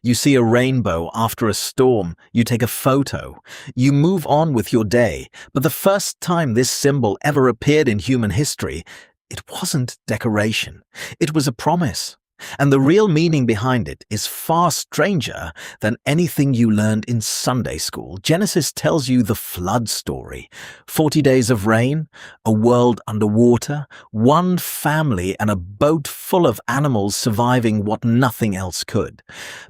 You see a rainbow after a storm, you take a photo. You move on with your day. But the first time this symbol ever appeared in human history, it wasn't decoration. It was a promise. And the real meaning behind it is far stranger than anything you learned in Sunday school. Genesis tells you the flood story. 40 days of rain, a world underwater, one family and a boat full of animals surviving what nothing else could.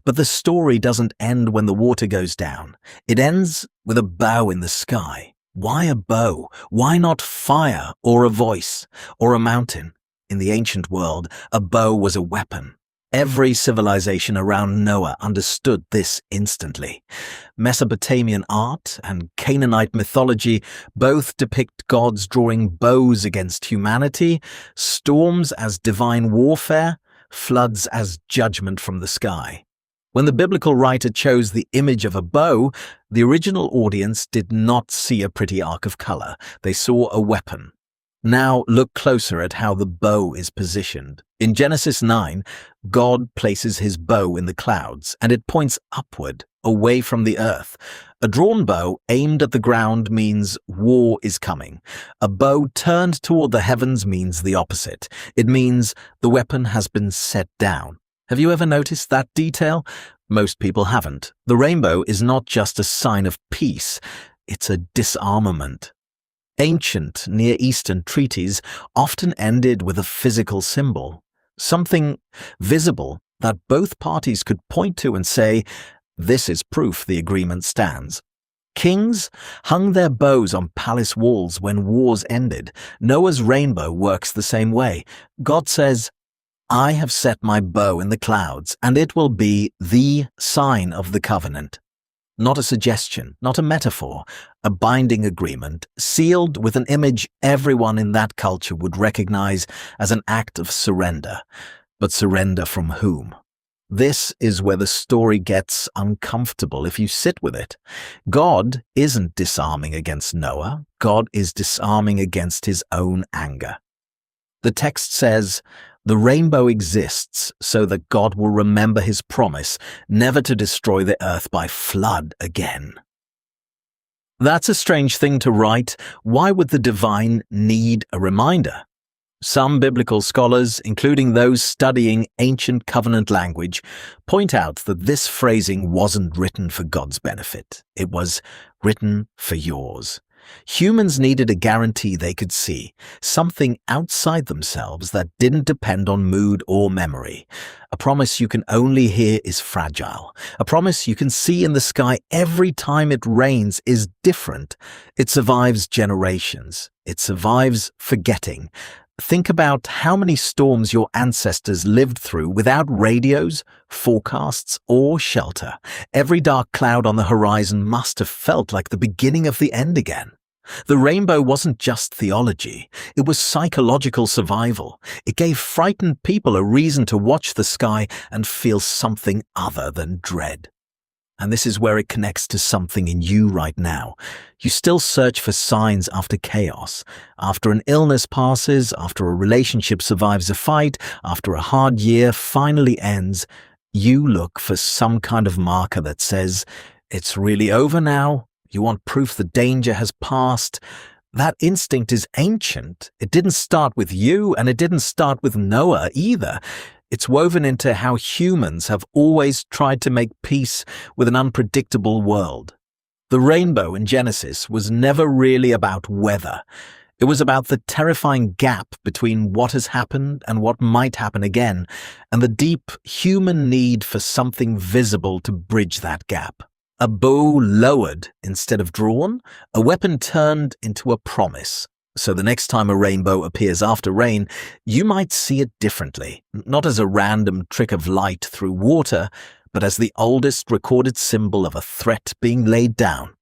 But the story doesn't end when the water goes down. It ends with a bow in the sky. Why a bow? Why not fire or a voice or a mountain? In the ancient world, a bow was a weapon. Every civilization around Noah understood this instantly. Mesopotamian art and Canaanite mythology both depict gods drawing bows against humanity, storms as divine warfare, floods as judgment from the sky. When the biblical writer chose the image of a bow, the original audience did not see a pretty arc of color. They saw a weapon. Now look closer at how the bow is positioned. In Genesis 9, God places his bow in the clouds, and it points upward, away from the earth. A drawn bow aimed at the ground means war is coming. A bow turned toward the heavens means the opposite. It means the weapon has been set down. Have you ever noticed that detail? Most people haven't. The rainbow is not just a sign of peace, it's a disarmament. Ancient Near Eastern treaties often ended with a physical symbol, something visible that both parties could point to and say, "This is proof the agreement stands." Kings hung their bows on palace walls when wars ended. Noah's rainbow works the same way. God says, "I have set my bow in the clouds, and it will be the sign of the covenant." Not a suggestion, not a metaphor, a binding agreement, sealed with an image everyone in that culture would recognize as an act of surrender. But surrender from whom? This is where the story gets uncomfortable if you sit with it. God isn't disarming against Noah. God is disarming against his own anger. The text says, "The rainbow exists so that God will remember his promise never to destroy the earth by flood again." That's a strange thing to write. Why would the divine need a reminder? Some biblical scholars, including those studying ancient covenant language, point out that this phrasing wasn't written for God's benefit. It was written for yours. Humans needed a guarantee they could see, something outside themselves that didn't depend on mood or memory. A promise you can only hear is fragile. A promise you can see in the sky every time it rains is different. It survives generations. It survives forgetting. Think about how many storms your ancestors lived through without radios, forecasts, or shelter. Every dark cloud on the horizon must have felt like the beginning of the end again. The rainbow wasn't just theology, it was psychological survival. It gave frightened people a reason to watch the sky and feel something other than dread. And this is where it connects to something in you right now. You still search for signs after chaos. After an illness passes, after a relationship survives a fight, after a hard year finally ends, you look for some kind of marker that says, "It's really over now." You want proof the danger has passed. That instinct is ancient. It didn't start with you, and it didn't start with Noah either. It's woven into how humans have always tried to make peace with an unpredictable world. The rainbow in Genesis was never really about weather. It was about the terrifying gap between what has happened and what might happen again, and the deep human need for something visible to bridge that gap. A bow lowered instead of drawn, a weapon turned into a promise. So the next time a rainbow appears after rain, you might see it differently, not as a random trick of light through water, but as the oldest recorded symbol of a threat being laid down.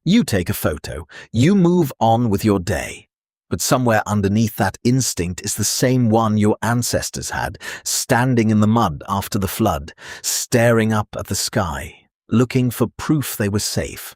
You take a photo, you move on with your day. But somewhere underneath that instinct is the same one your ancestors had, standing in the mud after the flood, staring up at the sky, looking for proof they were safe.